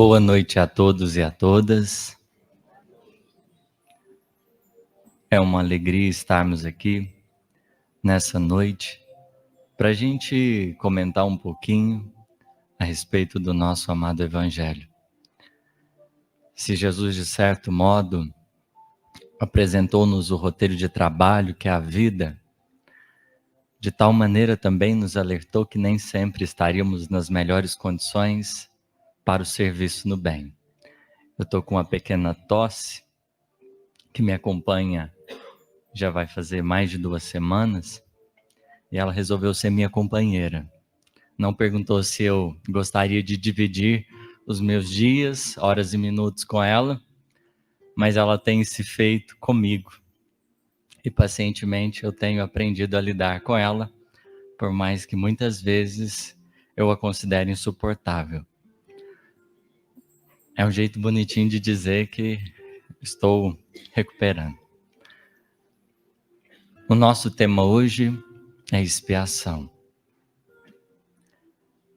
Boa noite a todos e a todas. É uma alegria estarmos aqui nessa noite para a gente comentar um pouquinho a respeito do nosso amado Evangelho. Se Jesus, de certo modo, apresentou-nos o roteiro de trabalho que é a vida, de tal maneira também nos alertou que nem sempre estaríamos nas melhores condições para o serviço no bem. Eu estou com uma pequena tosse que me acompanha já vai fazer mais de 2 semanas, e ela resolveu ser minha companheira. Não perguntou se eu gostaria de dividir os meus dias, horas e minutos com ela, mas ela tem se feito comigo. E pacientemente eu tenho aprendido a lidar com ela, por mais que muitas vezes eu a considere insuportável. É um jeito bonitinho de dizer que estou recuperando. O nosso tema hoje é expiação.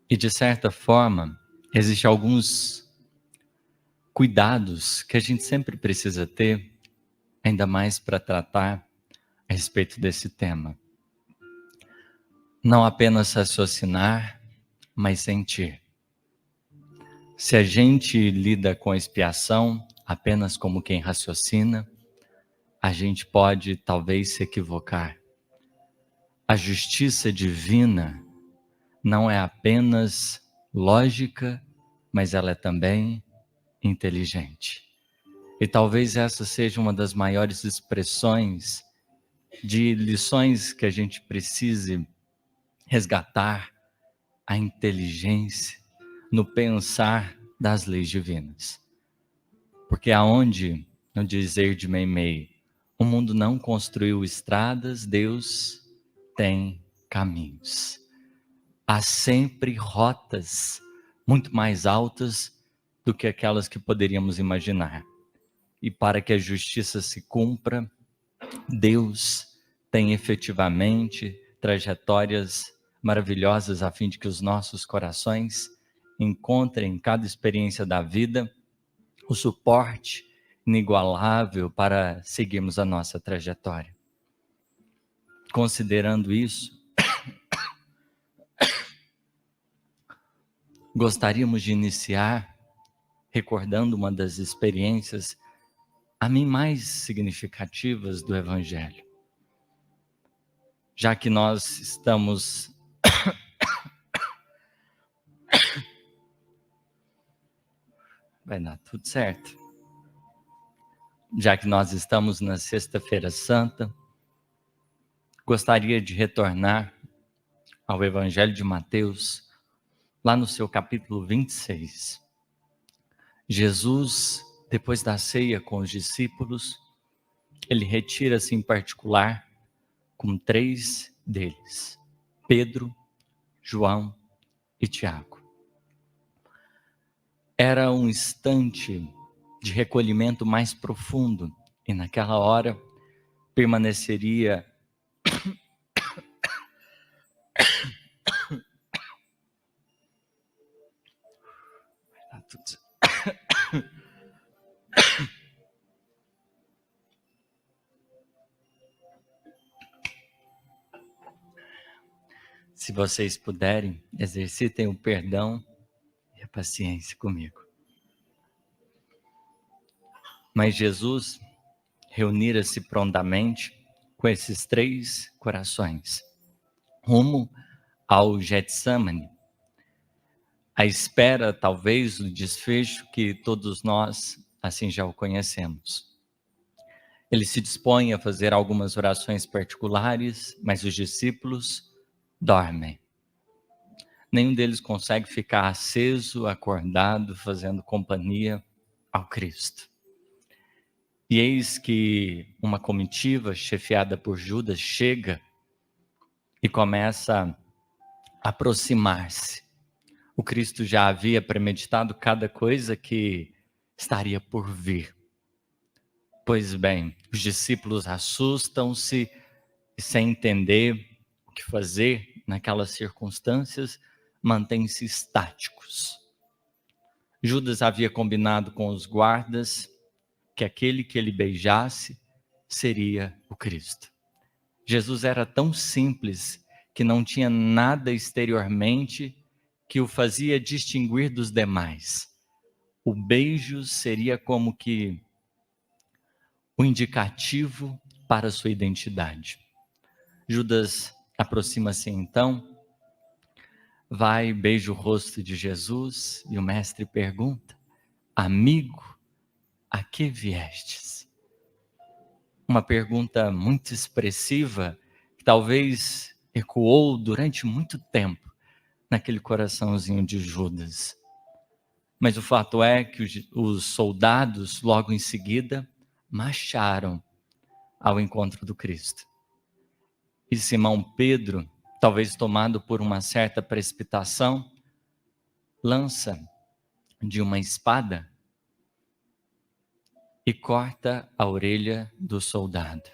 E de certa forma, existem alguns cuidados que a gente sempre precisa ter, ainda mais para tratar a respeito desse tema. Não apenas raciocinar, mas sentir. Se a gente lida com a expiação apenas como quem raciocina, a gente pode talvez se equivocar. A justiça divina não é apenas lógica, mas ela é também inteligente. E talvez essa seja uma das maiores expressões de lições que a gente precise resgatar, a inteligência no pensar das leis divinas. Porque aonde, no dizer de Meimei, o mundo não construiu estradas, Deus tem caminhos. Há sempre rotas muito mais altas do que aquelas que poderíamos imaginar. E para que a justiça se cumpra, Deus tem efetivamente trajetórias maravilhosas a fim de que os nossos corações encontrem em cada experiência da vida o suporte inigualável para seguirmos a nossa trajetória. Considerando isso, gostaríamos de iniciar recordando uma das experiências a mim mais significativas do Evangelho. Já que nós estamos vai dar tudo certo. Já que nós estamos na Sexta-feira Santa, gostaria de retornar ao Evangelho de Mateus, lá no seu capítulo 26. Jesus, depois da ceia com os discípulos, ele retira-se em particular com 3 deles, Pedro, João e Tiago. Era um instante de recolhimento mais profundo, e naquela hora permaneceria Se vocês puderem, exercitem o perdão e a paciência comigo. Mas Jesus reunira-se prontamente com esses 3 corações, rumo ao Getsemane, à espera talvez do desfecho que todos nós assim já o conhecemos. Ele se dispõe a fazer algumas orações particulares, mas os discípulos dormem. Nenhum deles consegue ficar aceso, acordado, fazendo companhia ao Cristo. E eis que uma comitiva chefiada por Judas chega e começa a aproximar-se. O Cristo já havia premeditado cada coisa que estaria por vir. Pois bem, os discípulos assustam-se e, sem entender o que fazer naquelas circunstâncias, mantêm-se estáticos. Judas havia combinado com os guardas que aquele que ele beijasse seria o Cristo. Jesus era tão simples que não tinha nada exteriormente que o fazia distinguir dos demais. O beijo seria como que o indicativo para a sua identidade. Judas aproxima-se então, vai, beija o rosto de Jesus e o mestre pergunta: amigo, a que viestes? Uma pergunta muito expressiva, que talvez ecoou durante muito tempo naquele coraçãozinho de Judas. Mas o fato é que os soldados, logo em seguida, marcharam ao encontro do Cristo. E Simão Pedro, talvez tomado por uma certa precipitação, lança de uma espada e corta a orelha do soldado.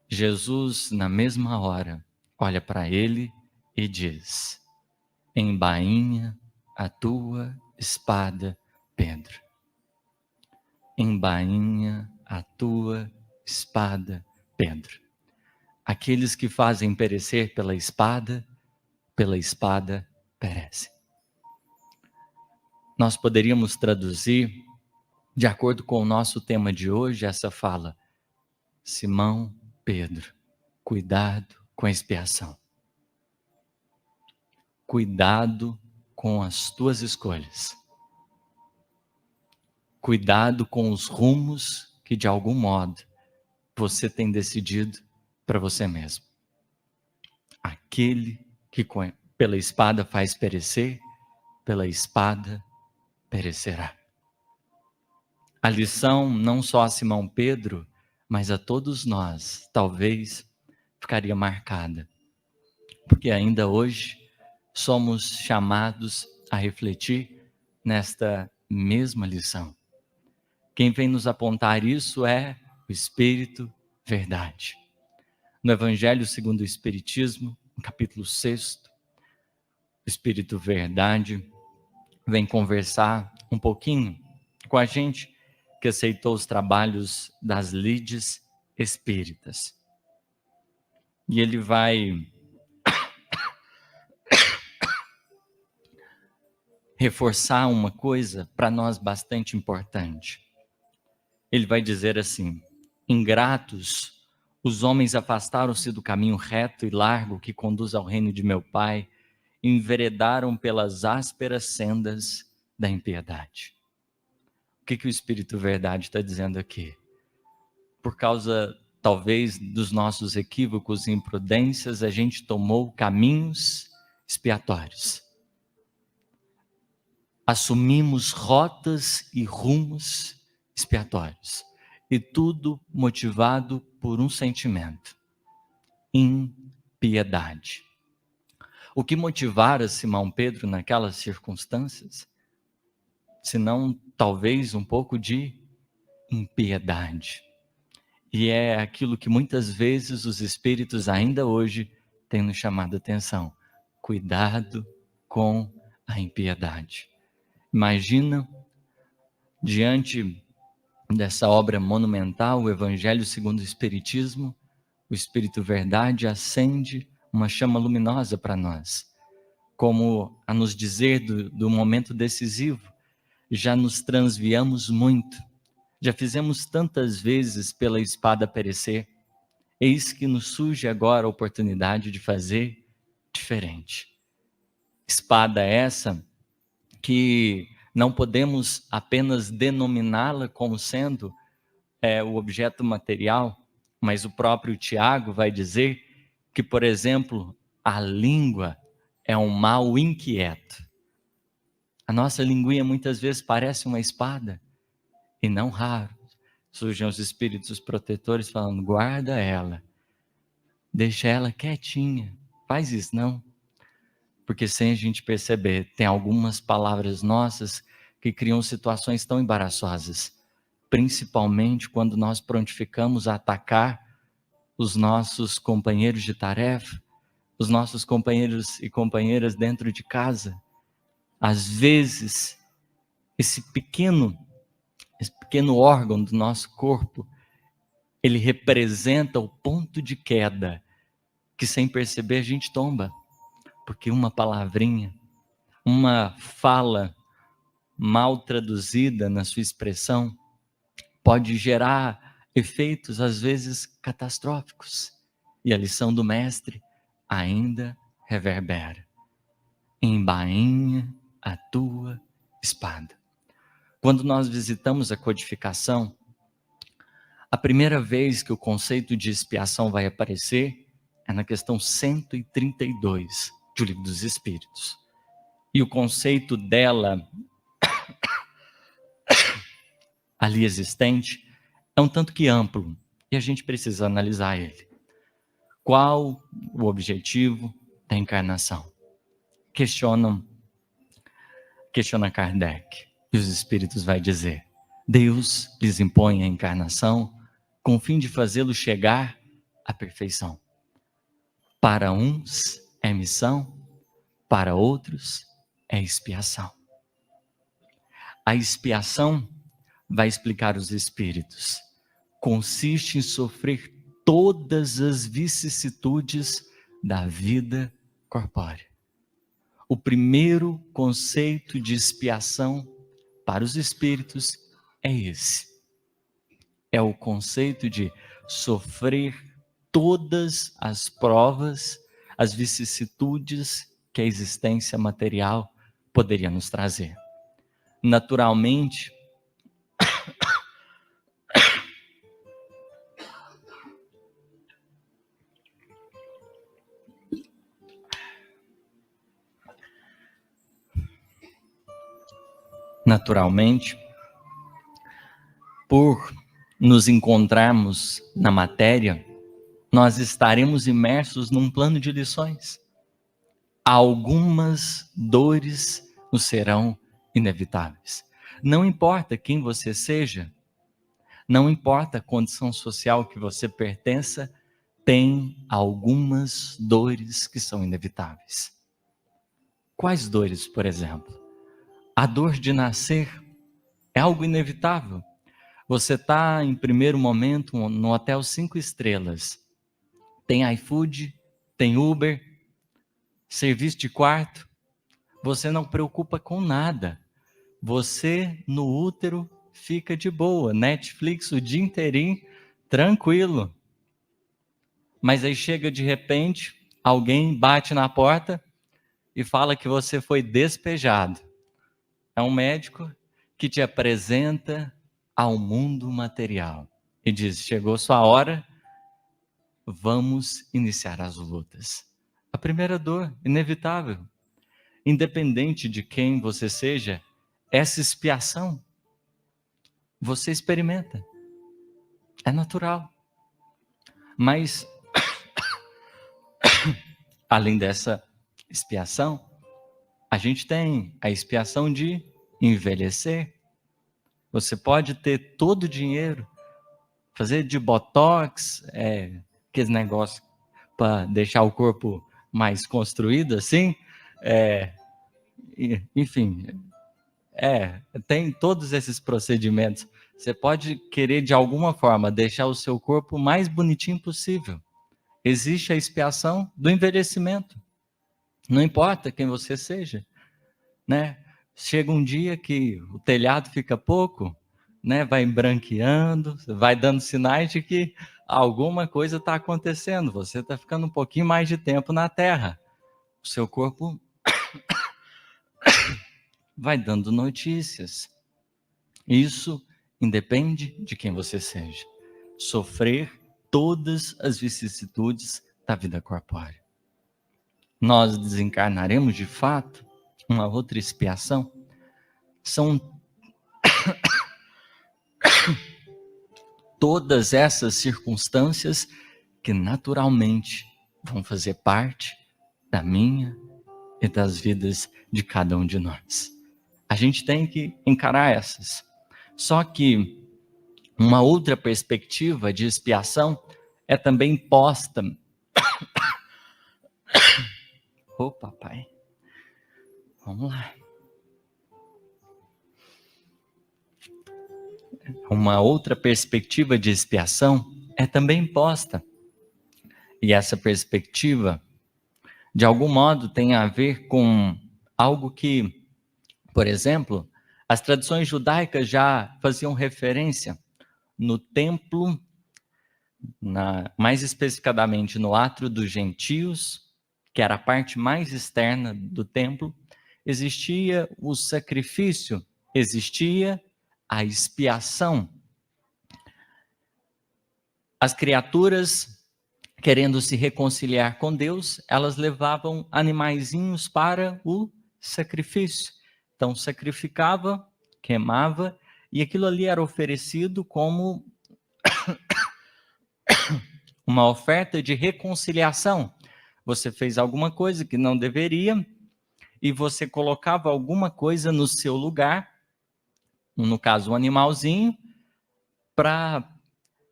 Jesus, na mesma hora, olha para ele e diz: embainha a tua espada, Pedro. Embainha a tua espada, Pedro. Aqueles que fazem perecer pela espada perecem. Nós poderíamos traduzir, de acordo com o nosso tema de hoje, essa fala: Simão Pedro, cuidado com a expiação. Cuidado com as tuas escolhas. Cuidado com os rumos que, de algum modo, você tem decidido para você mesmo. Aquele que pela espada faz perecer, pela espada perecerá. A lição não só a Simão Pedro, mas a todos nós, talvez, ficaria marcada. Porque ainda hoje somos chamados a refletir nesta mesma lição. Quem vem nos apontar isso é o Espírito Verdade. No Evangelho segundo o Espiritismo, no capítulo 6, o Espírito Verdade vem conversar um pouquinho com a gente que aceitou os trabalhos das lides espíritas. E ele vai reforçar uma coisa para nós bastante importante. Ele vai dizer assim: ingratos, os homens afastaram-se do caminho reto e largo que conduz ao reino de meu Pai, e enveredaram pelas ásperas sendas da impiedade. O que o Espírito Verdade está dizendo aqui? Por causa, talvez, dos nossos equívocos e imprudências, a gente tomou caminhos expiatórios. Assumimos rotas e rumos expiatórios. E tudo motivado por um sentimento: impiedade. O que motivara Simão Pedro naquelas circunstâncias? Senão, talvez, um pouco de impiedade. E é aquilo que muitas vezes os espíritos ainda hoje têm nos chamado a atenção. Cuidado com a impiedade. Imagina, diante dessa obra monumental, o Evangelho segundo o Espiritismo, o Espírito Verdade acende uma chama luminosa para nós, como a nos dizer do momento decisivo: já nos transviamos muito, já fizemos tantas vezes pela espada perecer, eis que nos surge agora a oportunidade de fazer diferente. Espada essa que não podemos apenas denominá-la como sendo o objeto material, mas o próprio Tiago vai dizer que, por exemplo, a língua é um mal inquieto. A nossa linguinha muitas vezes parece uma espada, e não raro surgem os espíritos protetores falando: guarda ela, deixa ela quietinha, faz isso não. Porque sem a gente perceber, tem algumas palavras nossas que criam situações tão embaraçosas, principalmente quando nós prontificamos a atacar os nossos companheiros de tarefa, os nossos companheiros e companheiras dentro de casa. Às vezes, esse pequeno órgão do nosso corpo, ele representa o ponto de queda que sem perceber a gente tomba. Porque uma palavrinha, uma fala mal traduzida na sua expressão pode gerar efeitos às vezes catastróficos. E a lição do mestre ainda reverbera. Embainha a tua espada. Quando nós visitamos a codificação, a primeira vez que o conceito de expiação vai aparecer é na questão 132 do Livro dos Espíritos. E o conceito dela ali existente é um tanto que amplo e a gente precisa analisar ele. Qual o objetivo da encarnação? Questiona Kardec. E os Espíritos vai dizer: Deus lhes impõe a encarnação com o fim de fazê-los chegar à perfeição. Para uns é missão, para outros é expiação. A expiação, vai explicar os Espíritos, consiste em sofrer todas as vicissitudes da vida corpórea. O primeiro conceito de expiação para os Espíritos é esse. É o conceito de sofrer todas as provas, as vicissitudes que a existência material poderia nos trazer. Naturalmente, por nos encontrarmos na matéria, nós estaremos imersos num plano de lições. Algumas dores nos serão inevitáveis. Não importa quem você seja, não importa a condição social que você pertença, tem algumas dores que são inevitáveis. Quais dores, por exemplo? A dor de nascer é algo inevitável. Você está, em primeiro momento, no hotel 5 estrelas. Tem iFood, tem Uber, serviço de quarto. Você não preocupa com nada. Você, no útero, fica de boa. Netflix o dia inteirinho, tranquilo. Mas aí chega de repente, alguém bate na porta e fala que você foi despejado. É um médico que te apresenta ao mundo material e diz: chegou sua hora, vamos iniciar as lutas. A primeira dor, inevitável. Independente de quem você seja, essa expiação você experimenta. É natural. Mas, além dessa expiação, a gente tem a expiação de envelhecer. Você pode ter todo o dinheiro, fazer de botox, aqueles negócios para deixar o corpo mais construído assim, enfim, tem todos esses procedimentos. Você pode querer de alguma forma deixar o seu corpo mais bonitinho possível. Existe a expiação do envelhecimento. Não importa quem você seja, né? Chega um dia que o telhado fica pouco, né? Vai branqueando, vai dando sinais de que alguma coisa está acontecendo. Você está ficando um pouquinho mais de tempo na Terra. O seu corpo vai dando notícias. Isso independe de quem você seja. Sofrer todas as vicissitudes da vida corpórea. Nós desencarnaremos de fato uma outra expiação. São todas essas circunstâncias que naturalmente vão fazer parte da minha e das vidas de cada um de nós. A gente tem que encarar essas. Só que uma outra perspectiva de expiação é também posta. Ô, papai. Vamos lá. uma outra perspectiva de expiação é também posta. E essa perspectiva, de algum modo, tem a ver com algo que, por exemplo, as tradições judaicas já faziam referência no templo, mais especificadamente no átrio dos gentios, que era a parte mais externa do templo, existia o sacrifício, existia a expiação. As criaturas, querendo se reconciliar com Deus, elas levavam animaizinhos para o sacrifício. Então, sacrificava, queimava, e aquilo ali era oferecido como uma oferta de reconciliação. Você fez alguma coisa que não deveria, e você colocava alguma coisa no seu lugar, no caso um animalzinho, para,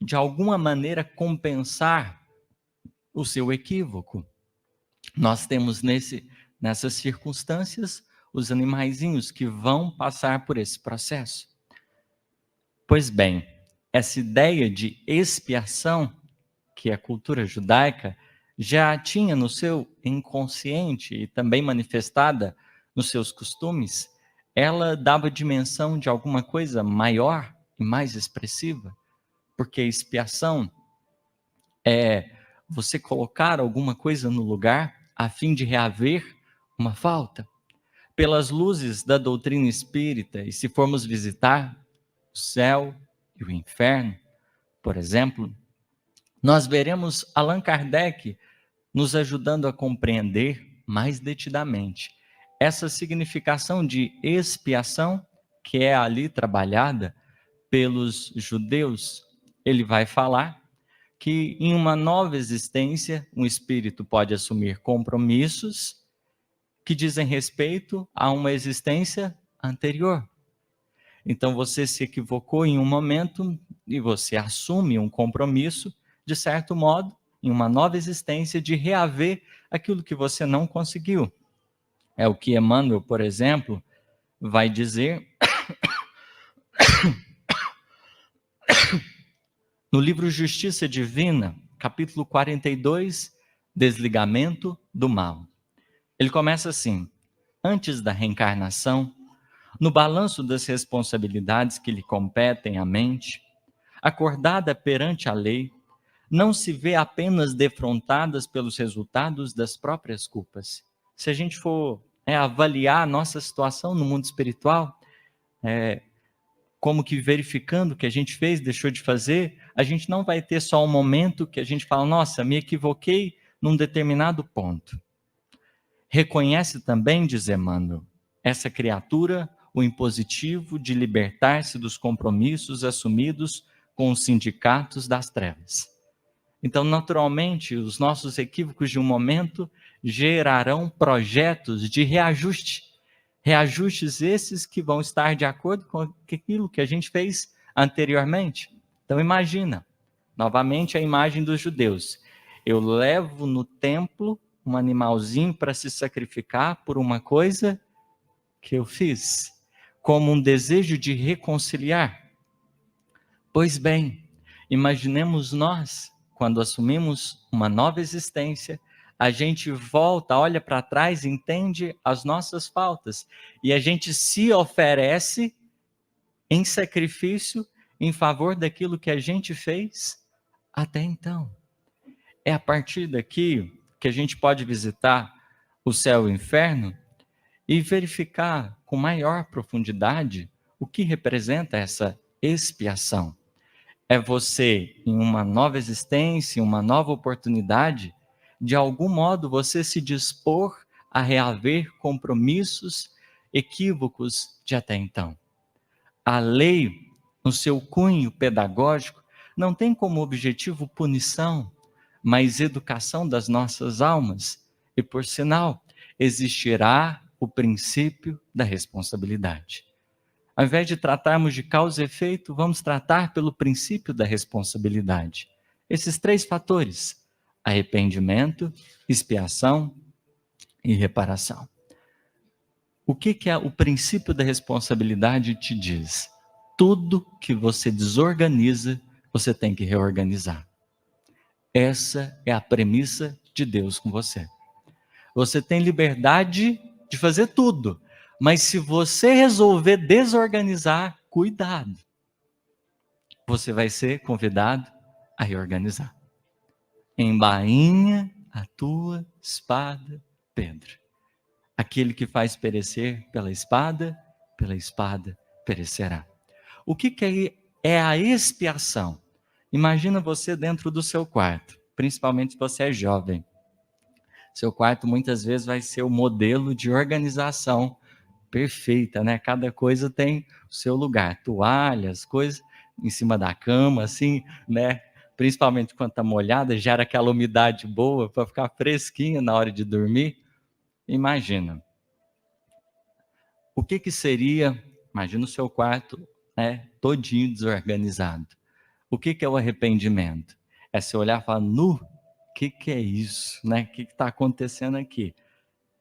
de alguma maneira, compensar o seu equívoco. Nós temos nessas circunstâncias os animaizinhos que vão passar por esse processo. Pois bem, essa ideia de expiação que a cultura judaica já tinha no seu inconsciente e também manifestada nos seus costumes, ela dava dimensão de alguma coisa maior e mais expressiva, porque expiação é você colocar alguma coisa no lugar a fim de reaver uma falta. Pelas luzes da doutrina espírita, e se formos visitar o céu e o inferno, por exemplo, nós veremos Allan Kardec nos ajudando a compreender mais detidamente essa significação de expiação que é ali trabalhada pelos judeus. Ele vai falar que em uma nova existência, um espírito pode assumir compromissos que dizem respeito a uma existência anterior. Então você se equivocou em um momento e você assume um compromisso, de certo modo, em uma nova existência, de reaver aquilo que você não conseguiu. É o que Emmanuel, por exemplo, vai dizer no livro Justiça Divina, capítulo 42, Desligamento do Mal. Ele começa assim: antes da reencarnação, no balanço das responsabilidades que lhe competem à mente, acordada perante a lei, não se vê apenas defrontadas pelos resultados das próprias culpas. Se a gente for avaliar a nossa situação no mundo espiritual, como que verificando o que a gente fez, deixou de fazer, a gente não vai ter só um momento que a gente fala, nossa, me equivoquei num determinado ponto. Reconhece também, diz Emmanuel, essa criatura o impositivo de libertar-se dos compromissos assumidos com os sindicatos das trevas. Então, naturalmente, os nossos equívocos de um momento gerarão projetos de reajuste. Reajustes esses que vão estar de acordo com aquilo que a gente fez anteriormente. Então, imagina, novamente a imagem dos judeus. Eu levo no templo um animalzinho para se sacrificar por uma coisa que eu fiz, como um desejo de reconciliar. Pois bem, imaginemos nós, quando assumimos uma nova existência, a gente volta, olha para trás, entende as nossas faltas e a gente se oferece em sacrifício em favor daquilo que a gente fez até então. É a partir daqui que a gente pode visitar o céu e o inferno e verificar com maior profundidade o que representa essa expiação. É você, em uma nova existência, em uma nova oportunidade, de algum modo você se dispor a reaver compromissos equívocos de até então. A lei, no seu cunho pedagógico, não tem como objetivo punição, mas educação das nossas almas. E, por sinal, existirá o princípio da responsabilidade. Ao invés de tratarmos de causa e efeito, vamos tratar pelo princípio da responsabilidade. Esses três fatores: arrependimento, expiação e reparação. O que o princípio da responsabilidade te diz? tudo que você desorganiza, você tem que reorganizar. Essa é a premissa de Deus com você. Você tem liberdade de fazer tudo, mas se você resolver desorganizar, cuidado. Você vai ser convidado a reorganizar. Embainha a tua espada, Pedro. Aquele que faz perecer pela espada perecerá. O que é a expiação? Imagina você dentro do seu quarto, principalmente se você é jovem. Seu quarto muitas vezes vai ser o modelo de organização perfeita, né? Cada coisa tem o seu lugar, toalhas, coisas em cima da cama, assim, né? Principalmente quando está molhada, gera aquela umidade boa para ficar fresquinha na hora de dormir. Imagina. O que seria, imagina o seu quarto, né, todinho desorganizado. O que é o arrependimento? É você olhar e falar, o que é isso? Né? O que está acontecendo aqui?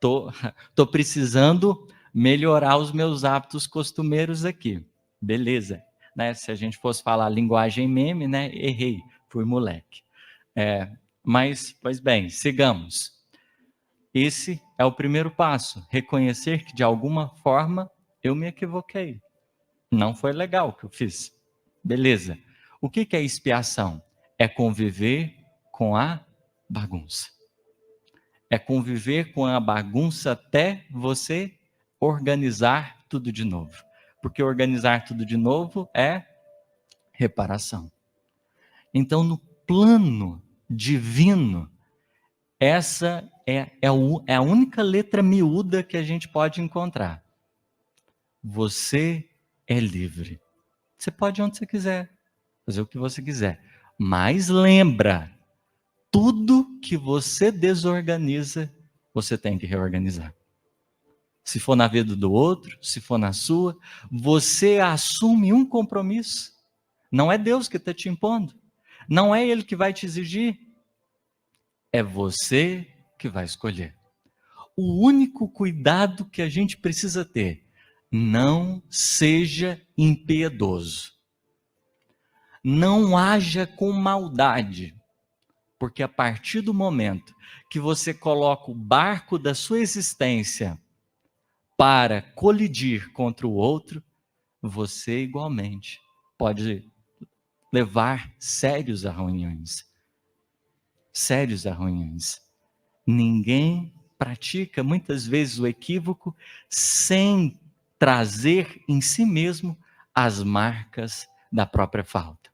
Tô precisando melhorar os meus hábitos costumeiros aqui. Beleza. Né? Se a gente fosse falar linguagem meme, né? Errei, fui moleque. Mas, pois bem, sigamos. Esse é o primeiro passo, reconhecer que de alguma forma eu me equivoquei. Não foi legal o que eu fiz. Beleza. O que é expiação? É conviver com a bagunça. É conviver com a bagunça até você organizar tudo de novo. Porque organizar tudo de novo é reparação. Então, no plano divino, essa é a única letra miúda que a gente pode encontrar. Você é livre. Você pode ir onde você quiser, fazer o que você quiser. Mas lembra, tudo que você desorganiza, você tem que reorganizar. Se for na vida do outro, se for na sua, você assume um compromisso. Não é Deus que está te impondo. Não é Ele que vai te exigir. É você que vai escolher. O único cuidado que a gente precisa ter, não seja impiedoso. Não haja com maldade, porque a partir do momento que você coloca o barco da sua existência para colidir contra o outro, você igualmente pode levar sérios arranhões. Sérios arranhões. Ninguém pratica muitas vezes o equívoco sem trazer em si mesmo as marcas da própria falta.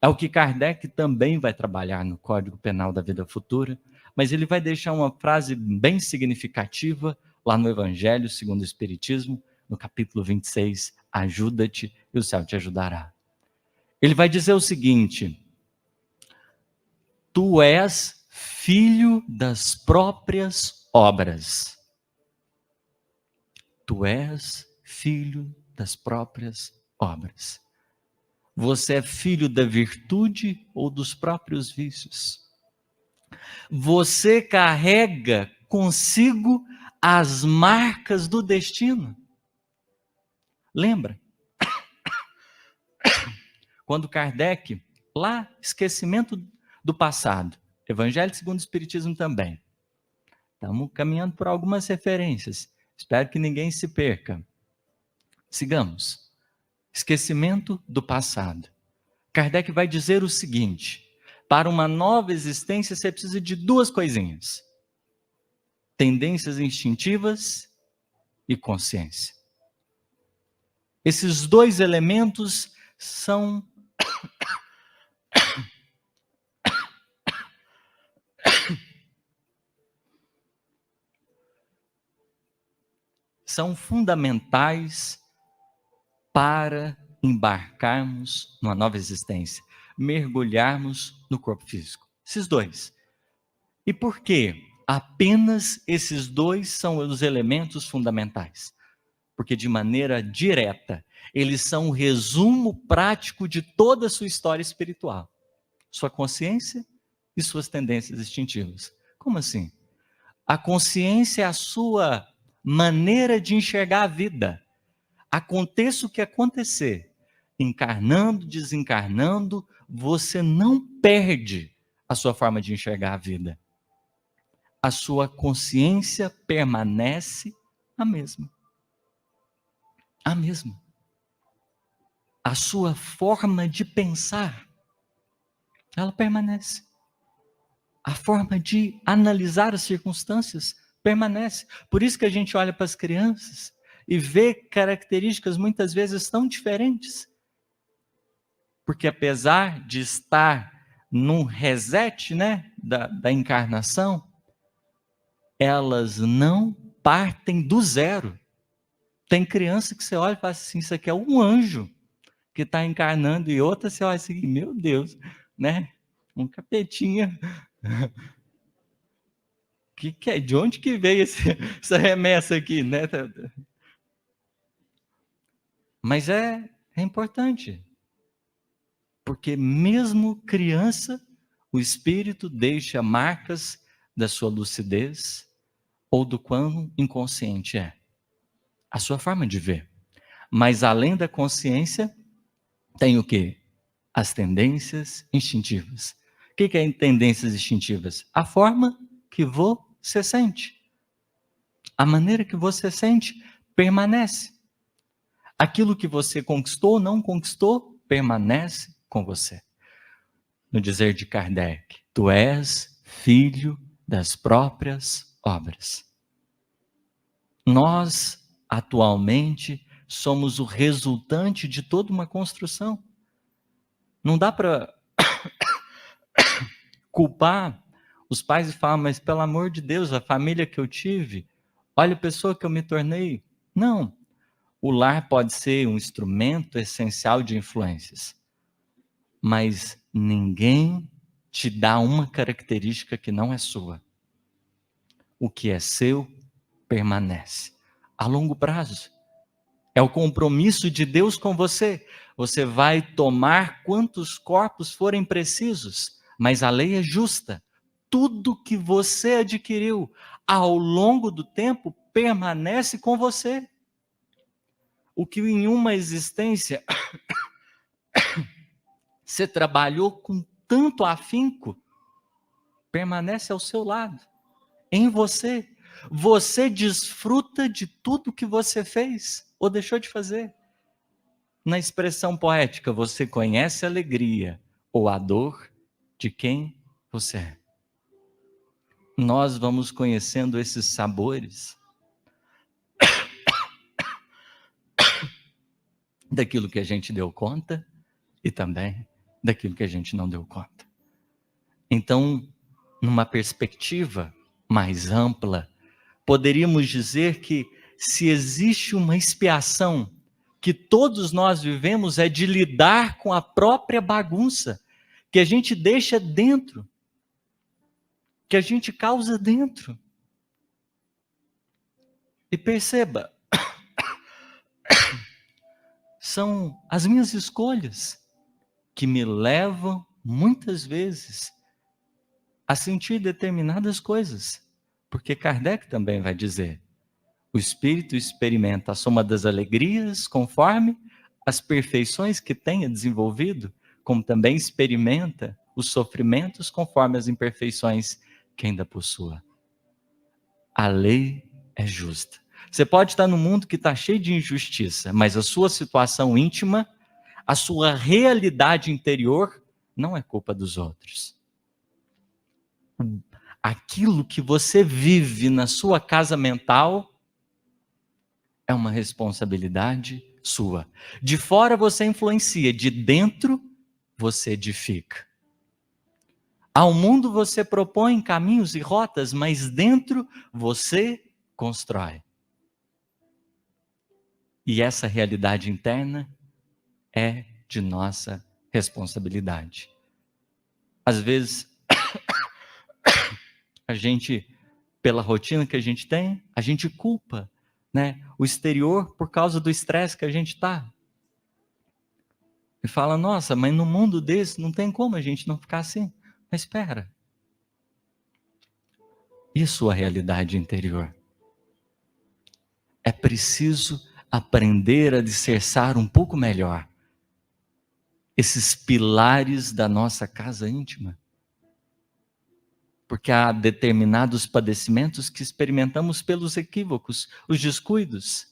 É o que Kardec também vai trabalhar no Código Penal da Vida Futura, mas ele vai deixar uma frase bem significativa lá no Evangelho segundo o Espiritismo, no capítulo 26, ajuda-te e o céu te ajudará. Ele vai dizer o seguinte: tu és filho das próprias obras. Tu és filho das próprias obras. Você é filho da virtude ou dos próprios vícios? Você carrega consigo as marcas do destino. Lembra? Quando Kardec, lá, esquecimento do passado, Evangelho segundo o Espiritismo também. Estamos caminhando por algumas referências. Espero que ninguém se perca. Sigamos. Esquecimento do passado. Kardec vai dizer o seguinte: para uma nova existência você precisa de duas coisinhas: tendências instintivas e consciência. Esses dois elementos são fundamentais para embarcarmos numa nova existência, mergulharmos no corpo físico. Esses dois. E por quê? Apenas esses dois são os elementos fundamentais. Porque de maneira direta, eles são um resumo prático de toda a sua história espiritual. Sua consciência e suas tendências instintivas. Como assim? A consciência é a sua maneira de enxergar a vida. Aconteça o que acontecer, encarnando, desencarnando, você não perde a sua forma de enxergar a vida. A sua consciência permanece a mesma. A mesma. A sua forma de pensar, ela permanece. A forma de analisar as circunstâncias permanece. Por isso que a gente olha para as crianças e vê características muitas vezes tão diferentes. Porque apesar de estar num reset, né, da encarnação, elas não partem do zero. Tem criança que você olha e fala assim, isso aqui é um anjo que está encarnando, e outra você olha assim, meu Deus, né? Um capetinha. Que é? De onde que veio essa remessa aqui, né? Mas é importante, porque mesmo criança, o espírito deixa marcas da sua lucidez ou do quão inconsciente é. A sua forma de ver. Mas além da consciência, tem o quê? As tendências instintivas. O que é tendências instintivas? A forma que você sente. A maneira que você sente permanece. Aquilo que você conquistou ou não conquistou, permanece com você. No dizer de Kardec, tu és filho das próprias obras. Nós, atualmente, somos o resultante de toda uma construção. Não dá para culpar os pais e falar, mas pelo amor de Deus, a família que eu tive, olha a pessoa que eu me tornei. Não. O lar pode ser um instrumento essencial de influências, mas ninguém te dá uma característica que não é sua. O que é seu permanece a longo prazo. É o compromisso de Deus com você. Você vai tomar quantos corpos forem precisos, mas a lei é justa. Tudo que você adquiriu ao longo do tempo permanece com você. O que em uma existência você trabalhou com tanto afinco, permanece ao seu lado, em você. Você desfruta de tudo que você fez ou deixou de fazer. Na expressão poética, você conhece a alegria ou a dor de quem você é. Nós vamos conhecendo esses sabores daquilo que a gente deu conta e também daquilo que a gente não deu conta. Então, numa perspectiva mais ampla, poderíamos dizer que se existe uma expiação que todos nós vivemos é de lidar com a própria bagunça que a gente deixa dentro, que a gente causa dentro. E perceba, são as minhas escolhas que me levam, muitas vezes, a sentir determinadas coisas. Porque Kardec também vai dizer, o espírito experimenta a soma das alegrias conforme as perfeições que tenha desenvolvido, como também experimenta os sofrimentos conforme as imperfeições que ainda possua. A lei é justa. Você pode estar num mundo que está cheio de injustiça, mas a sua situação íntima, a sua realidade interior, não é culpa dos outros. Aquilo que você vive na sua casa mental é uma responsabilidade sua. De fora você influencia, de dentro você edifica. Ao mundo você propõe caminhos e rotas, mas dentro você constrói. E essa realidade interna é de nossa responsabilidade. Às vezes, a gente, pela rotina que a gente tem, a gente culpa, né, o exterior por causa do estresse que a gente está. E fala, nossa, mas no mundo desse não tem como a gente não ficar assim. Mas espera. E a sua realidade interior? É preciso aprender a disfarçar um pouco melhor esses pilares da nossa casa íntima. Porque há determinados padecimentos que experimentamos pelos equívocos, os descuidos,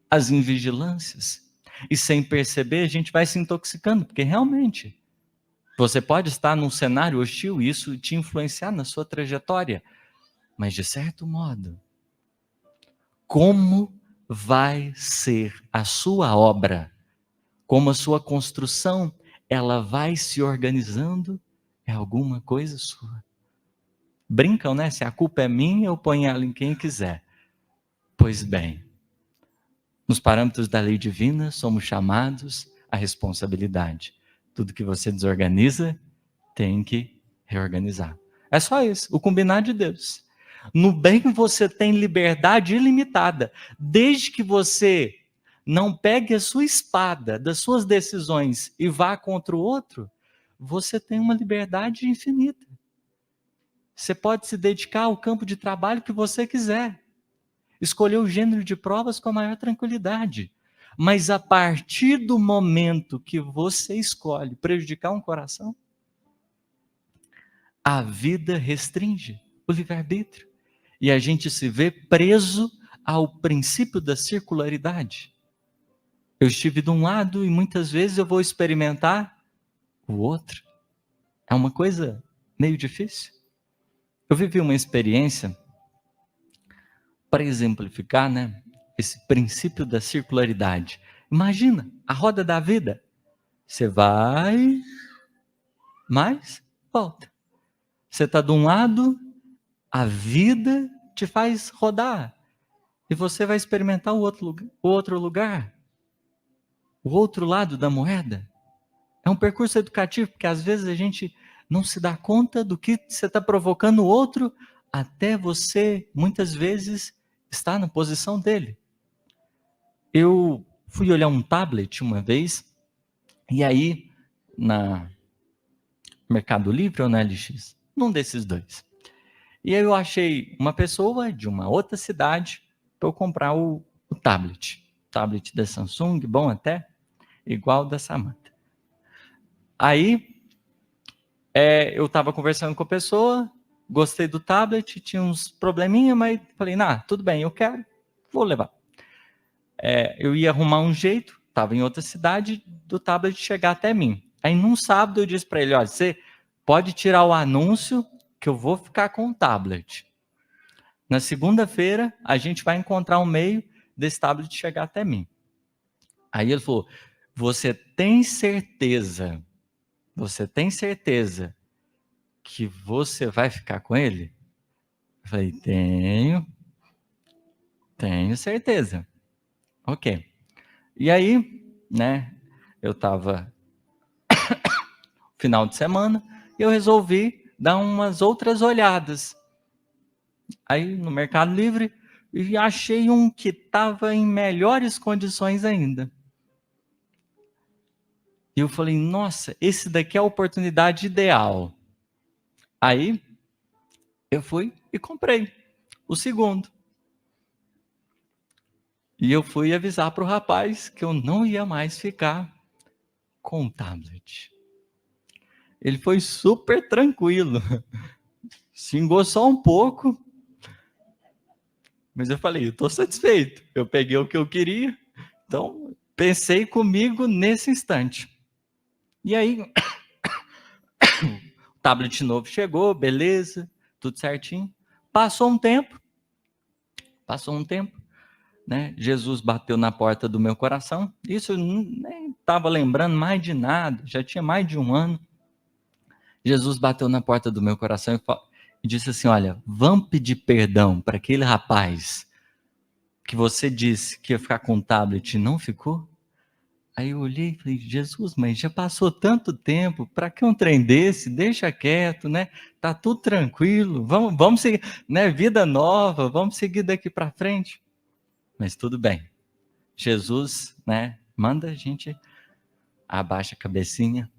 as invigilâncias. E sem perceber, a gente vai se intoxicando, porque realmente você pode estar num cenário hostil e isso te influenciar na sua trajetória. Mas, de certo modo, como vai ser a sua obra? Como a sua construção, ela vai se organizando? É alguma coisa sua. Brincam, né? Se a culpa é minha, eu ponho ela em quem quiser. Pois bem, nos parâmetros da lei divina, somos chamados à responsabilidade. Tudo que você desorganiza, tem que reorganizar. É só isso, o combinar de Deus. No bem você tem liberdade ilimitada, desde que você não pegue a sua espada das suas decisões e vá contra o outro, você tem uma liberdade infinita. Você pode se dedicar ao campo de trabalho que você quiser, escolher o gênero de provas com a maior tranquilidade. Mas a partir do momento que você escolhe prejudicar um coração, a vida restringe o livre-arbítrio. E a gente se vê preso ao princípio da circularidade. Eu estive de um lado e muitas vezes eu vou experimentar o outro. É uma coisa meio difícil. Eu vivi uma experiência para exemplificar, né, esse princípio da circularidade. Imagina a roda da vida. Você vai, mas volta. Você está de um lado, a vida te faz rodar. E você vai experimentar o outro lugar. O outro lado da moeda. É um percurso educativo, porque às vezes a gente não se dá conta do que você está provocando o outro, até você, muitas vezes, estar na posição dele. Eu fui olhar um tablet uma vez, e aí, na Mercado Livre ou na LX, num desses dois. E aí eu achei uma pessoa de uma outra cidade para eu comprar o tablet. Tablet da Samsung, bom até, igual da Samantha. Aí, eu estava conversando com a pessoa, gostei do tablet, tinha uns probleminha, mas falei, tudo bem, eu quero, vou levar. Eu ia arrumar um jeito, estava em outra cidade, do tablet chegar até mim. Aí, num sábado, eu disse para ele, olha, você pode tirar o anúncio que eu vou ficar com o tablet. Na segunda-feira, a gente vai encontrar um meio desse tablet chegar até mim. Aí ele falou, você tem certeza que você vai ficar com ele? Eu falei, tenho certeza. Ok. E aí, né, eu estava final de semana, e eu resolvi dar umas outras olhadas. Aí no Mercado Livre, e achei um que estava em melhores condições ainda. E eu falei, nossa, esse daqui é a oportunidade ideal. Aí, eu fui e comprei o segundo. E eu fui avisar para o rapaz que eu não ia mais ficar com o tablet. Ele foi super tranquilo. Xingou só um pouco. Mas eu falei, eu estou satisfeito. Eu peguei o que eu queria. Então, pensei comigo nesse instante. E aí, o tablet novo chegou, beleza, tudo certinho. Passou um tempo, né? Jesus bateu na porta do meu coração. Isso eu nem estava lembrando mais de nada, já tinha mais de um ano. Jesus bateu na porta do meu coração e disse assim, olha, vamos pedir perdão para aquele rapaz que você disse que ia ficar com o tablet e não ficou? Aí eu olhei e falei, Jesus, mas já passou tanto tempo, para que um trem desse? Deixa quieto, né? Tá tudo tranquilo, vamos seguir, né? Vida nova, vamos seguir daqui para frente. Mas tudo bem. Jesus, né? Manda a gente, abaixa a cabecinha,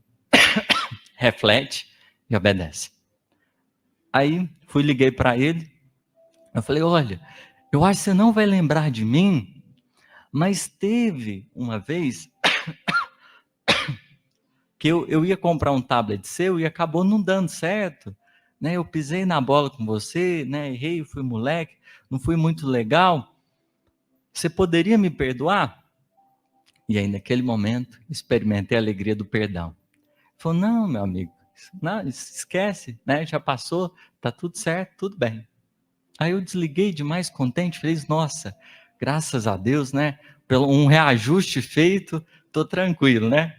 reflete e obedece. Aí liguei para ele, eu falei, olha, eu acho que você não vai lembrar de mim, mas teve uma vez que eu ia comprar um tablet seu e acabou não dando certo, né? Eu pisei na bola com você, né? Errei, fui moleque, não fui muito legal. Você poderia me perdoar? E aí, naquele momento, experimentei a alegria do perdão. Falou, não, meu amigo, não, esquece, né? Já passou, tá tudo certo, tudo bem. Aí eu desliguei demais, contente, feliz, nossa, graças a Deus, né? Pelo um reajuste feito, tô tranquilo, né?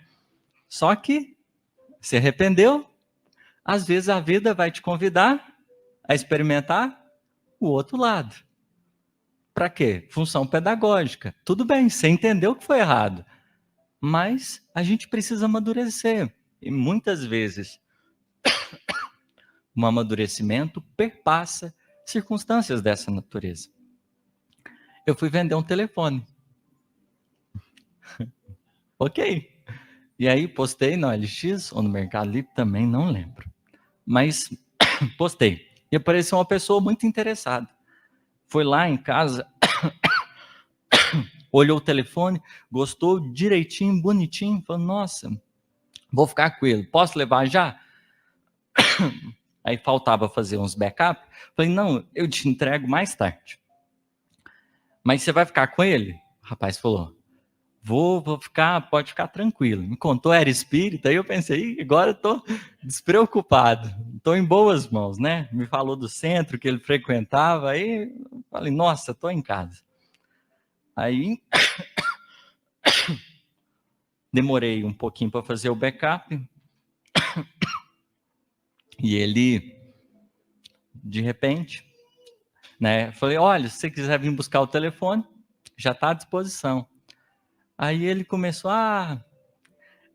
Só que se arrependeu, às vezes a vida vai te convidar a experimentar o outro lado. Para quê? Função pedagógica. Tudo bem, você entendeu que foi errado, mas a gente precisa amadurecer. E muitas vezes um amadurecimento perpassa circunstâncias dessa natureza. Eu fui vender um telefone. Ok. E aí postei no OLX ou no Mercado Livre, também não lembro. Mas postei. E apareceu uma pessoa muito interessada. Foi lá em casa, olhou o telefone, gostou direitinho, bonitinho, falou, nossa, vou ficar com ele, posso levar já? Aí faltava fazer uns backup, falei, não, eu te entrego mais tarde. Mas você vai ficar com ele? O rapaz falou, vou ficar, pode ficar tranquilo. Me contou, era espírita, aí eu pensei, agora eu tô despreocupado, tô em boas mãos, né? Me falou do centro que ele frequentava, aí eu falei, nossa, tô em casa. Aí demorei um pouquinho para fazer o backup, e ele, de repente, né, falei, olha, se você quiser vir buscar o telefone, já está à disposição. Aí ele começou,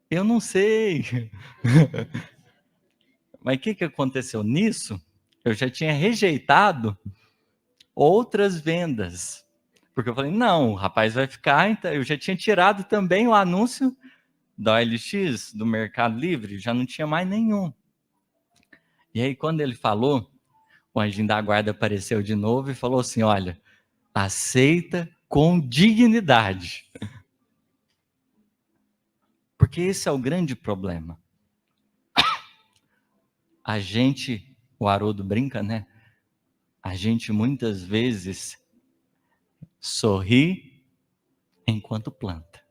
eu não sei. Mas o que aconteceu nisso? Eu já tinha rejeitado outras vendas. Porque eu falei, não, o rapaz vai ficar, então, eu já tinha tirado também o anúncio da OLX, do Mercado Livre, já não tinha mais nenhum. E aí quando ele falou, o anjinho da guarda apareceu de novo e falou assim, olha, aceita com dignidade. Porque esse é o grande problema. A gente, o Haroldo brinca, né? A gente muitas vezes sorri enquanto planta.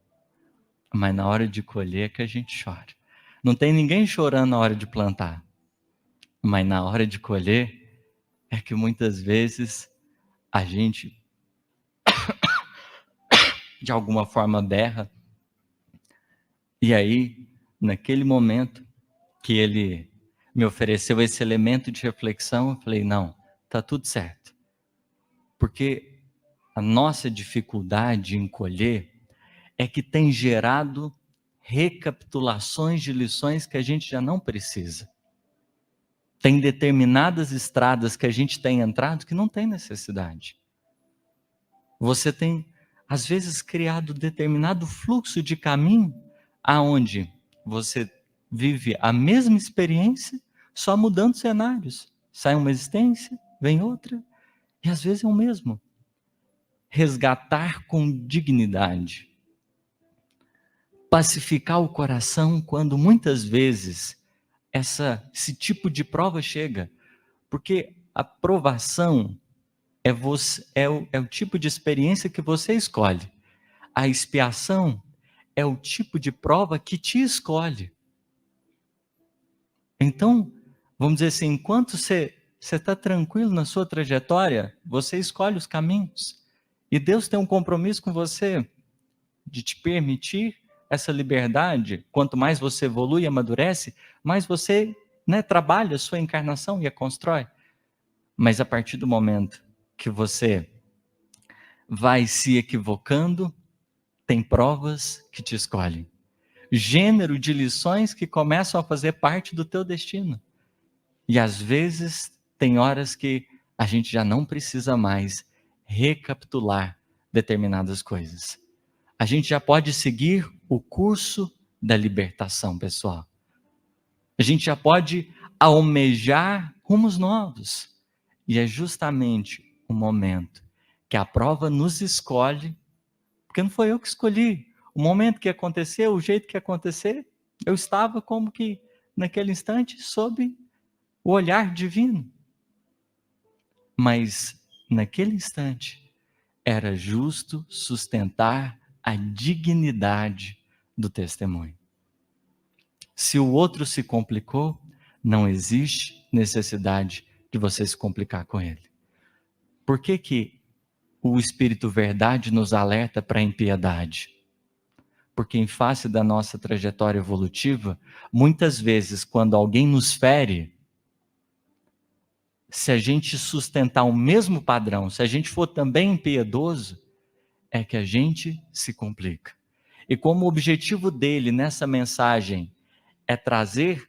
Mas na hora de colher é que a gente chora. Não tem ninguém chorando na hora de plantar. Mas na hora de colher é que muitas vezes a gente, de alguma forma, berra. E aí, naquele momento que ele me ofereceu esse elemento de reflexão, eu falei, não, tá tudo certo. Porque a nossa dificuldade em colher é que tem gerado recapitulações de lições que a gente já não precisa. Tem determinadas estradas que a gente tem entrado que não tem necessidade. Você tem, às vezes, criado determinado fluxo de caminho aonde você vive a mesma experiência, só mudando cenários. Sai uma existência, vem outra, e às vezes é o mesmo. Resgatar com dignidade. Pacificar o coração quando muitas vezes esse tipo de prova chega. Porque a provação é o tipo de experiência que você escolhe. A expiação é o tipo de prova que te escolhe. Então, vamos dizer assim, enquanto você está tranquilo na sua trajetória, você escolhe os caminhos. E Deus tem um compromisso com você de te permitir essa liberdade. Quanto mais você evolui e amadurece, mais você, né, trabalha a sua encarnação e a constrói. Mas a partir do momento que você vai se equivocando, tem provas que te escolhem. Gênero de lições que começam a fazer parte do teu destino. E às vezes tem horas que a gente já não precisa mais recapitular determinadas coisas. A gente já pode seguir o curso da libertação pessoal. A gente já pode almejar rumos novos. E é justamente o momento que a prova nos escolhe, porque não foi eu que escolhi. O momento que aconteceu, o jeito que acontecer, Eu estava como que, naquele instante, sob o olhar divino. Mas, naquele instante, era justo sustentar a dignidade do testemunho. Se o outro se complicou, não existe necessidade de você se complicar com ele. Por que que o Espírito Verdade nos alerta para a impiedade? Porque em face da nossa trajetória evolutiva, muitas vezes quando alguém nos fere, se a gente sustentar o mesmo padrão, se a gente for também impiedoso, é que a gente se complica. E como o objetivo dele nessa mensagem é trazer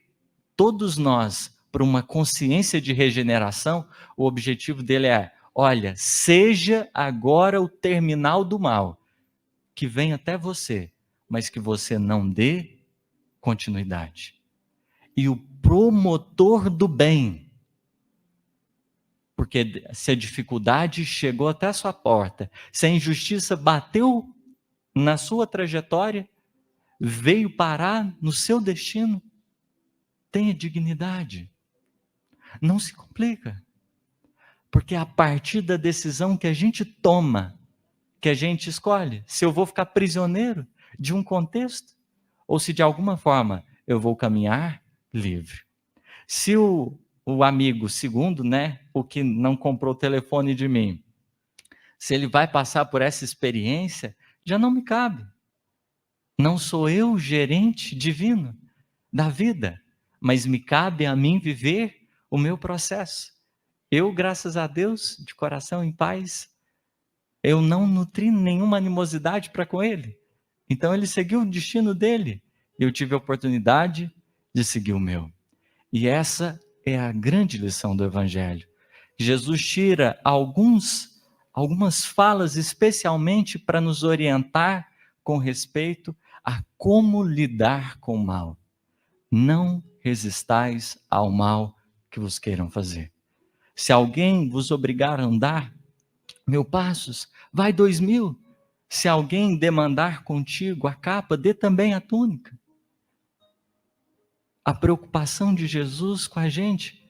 todos nós para uma consciência de regeneração, o objetivo dele é: olha, seja agora o terminal do mal, que vem até você, mas que você não dê continuidade. E o promotor do bem, porque se a dificuldade chegou até a sua porta, se a injustiça bateu na sua trajetória, veio parar no seu destino, tenha dignidade. Não se complica. Porque é a partir da decisão que a gente toma, que a gente escolhe, se eu vou ficar prisioneiro de um contexto, ou se de alguma forma eu vou caminhar livre. Se o amigo segundo, né, o que não comprou o telefone de mim, se ele vai passar por essa experiência, já não me cabe. Não sou eu o gerente divino da vida, mas me cabe a mim viver o meu processo. Eu, graças a Deus, de coração em paz, eu não nutri nenhuma animosidade para com ele. Então ele seguiu o destino dele. E eu tive a oportunidade de seguir o meu. E essa é a grande lição do Evangelho. Jesus tira algumas falas especialmente para nos orientar com respeito a como lidar com o mal. Não resistais ao mal que vos queiram fazer. Se alguém vos obrigar a andar 1000 passos, vai 2000. Se alguém demandar contigo a capa, dê também a túnica. A preocupação de Jesus com a gente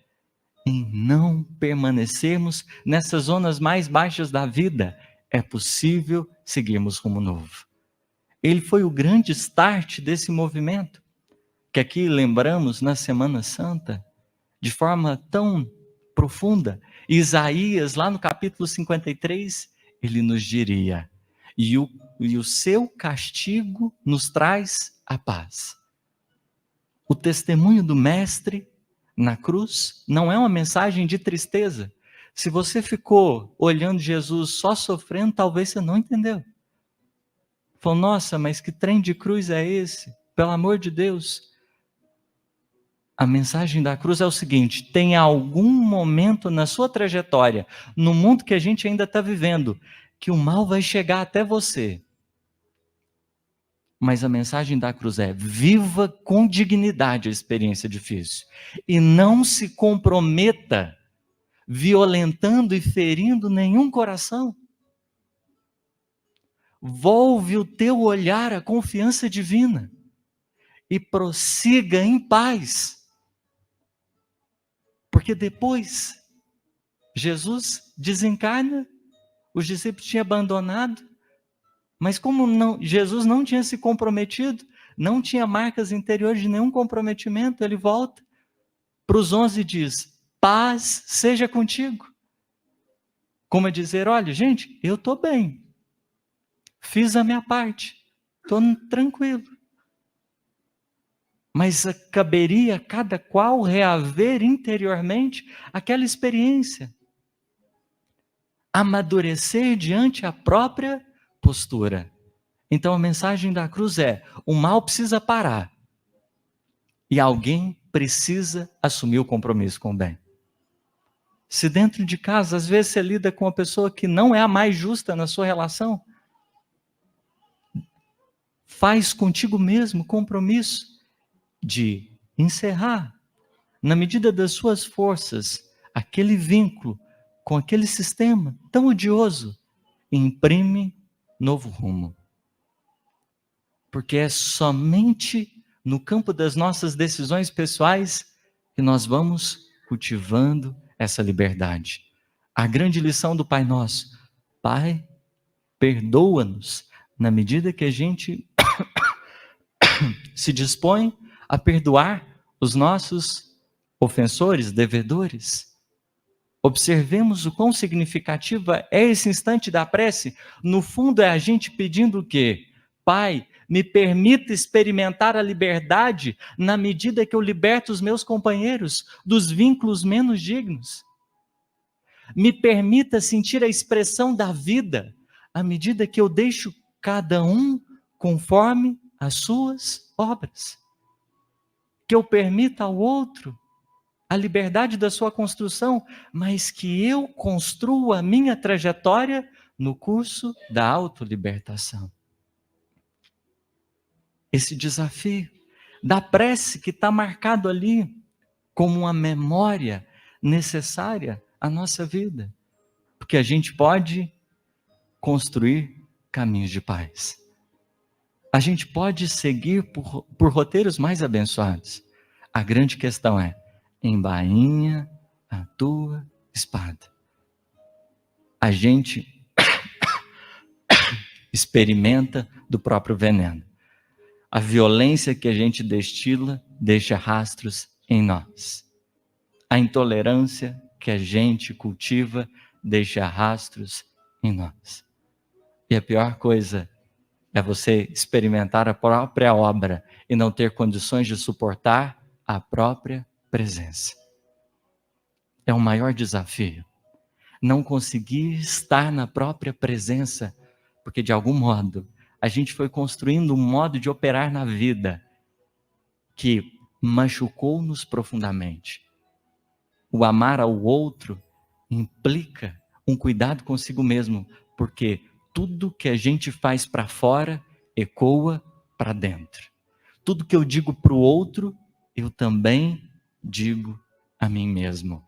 em não permanecermos nessas zonas mais baixas da vida. É possível seguirmos rumo novo. Ele foi o grande start desse movimento, que aqui lembramos na Semana Santa, de forma tão profunda. Isaías, lá no capítulo 53, ele nos diria: e o seu castigo nos traz a paz. O testemunho do Mestre na cruz não é uma mensagem de tristeza. Se você ficou olhando Jesus só sofrendo, talvez você não entendeu. Falou: nossa, mas que trem de cruz é esse? Pelo amor de Deus. A mensagem da cruz é o seguinte: tem algum momento na sua trajetória, no mundo que a gente ainda está vivendo, que o mal vai chegar até você. Mas a mensagem da cruz é: viva com dignidade a experiência difícil. E não se comprometa violentando e ferindo nenhum coração. Volve o teu olhar à confiança divina e prossiga em paz. Porque depois, Jesus desencarna, os discípulos tinham abandonado, mas como Jesus não tinha se comprometido, não tinha marcas interiores de nenhum comprometimento, ele volta para os 11 e diz: paz seja contigo. Como a dizer: olha, gente, eu estou bem, fiz a minha parte, estou tranquilo. Mas caberia a cada qual reaver interiormente aquela experiência. Amadurecer diante a própria postura. Então a mensagem da cruz é: o mal precisa parar. E alguém precisa assumir o compromisso com o bem. Se dentro de casa, às vezes você lida com uma pessoa que não é a mais justa na sua relação, faz contigo mesmo compromisso de encerrar, na medida das suas forças, aquele vínculo com aquele sistema tão odioso, e imprime novo rumo. Porque é somente no campo das nossas decisões pessoais, que nós vamos cultivando essa liberdade. A grande lição do Pai Nosso: Pai, perdoa-nos, na medida que a gente se dispõe a perdoar os nossos ofensores, devedores. Observemos o quão significativo é esse instante da prece. No fundo, é a gente pedindo o quê? Pai, me permita experimentar a liberdade na medida que eu liberto os meus companheiros dos vínculos menos dignos. Me permita sentir a expressão da vida à medida que eu deixo cada um conforme as suas obras. Que eu permita ao outro a liberdade da sua construção, mas que eu construa a minha trajetória no curso da autolibertação. Esse desafio da prece que está marcado ali como uma memória necessária à nossa vida, porque a gente pode construir caminhos de paz. A gente pode seguir por roteiros mais abençoados. A grande questão é: embainha a tua espada. A gente experimenta do próprio veneno. A violência que a gente destila deixa rastros em nós. A intolerância que a gente cultiva deixa rastros em nós. E a pior coisa é você experimentar a própria obra e não ter condições de suportar a própria presença. É o maior desafio. Não conseguir estar na própria presença, porque de algum modo a gente foi construindo um modo de operar na vida que machucou-nos profundamente. O amar ao outro implica um cuidado consigo mesmo, porque tudo que a gente faz para fora ecoa para dentro. Tudo que eu digo para o outro, eu também digo a mim mesmo.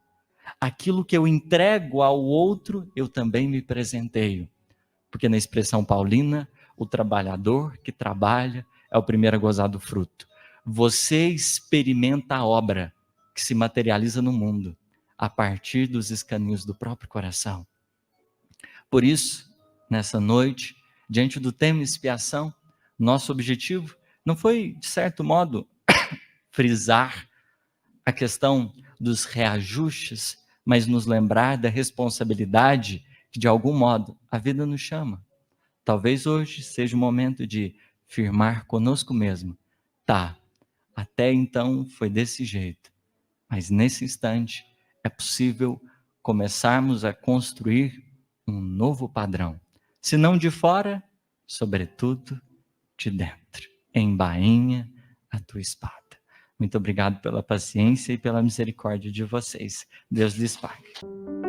Aquilo que eu entrego ao outro, eu também me presenteio. Porque na expressão paulina, o trabalhador que trabalha é o primeiro a gozar do fruto. Você experimenta a obra que se materializa no mundo a partir dos escaninhos do próprio coração. Por isso, nessa noite, diante do tema expiação, nosso objetivo não foi, de certo modo, frisar a questão dos reajustes, mas nos lembrar da responsabilidade que, de algum modo, a vida nos chama. Talvez hoje seja o momento de firmar conosco mesmo. Tá, até então foi desse jeito, mas nesse instante é possível começarmos a construir um novo padrão. Se não de fora, sobretudo de dentro. Embainha a tua espada. Muito obrigado pela paciência e pela misericórdia de vocês. Deus lhes pague.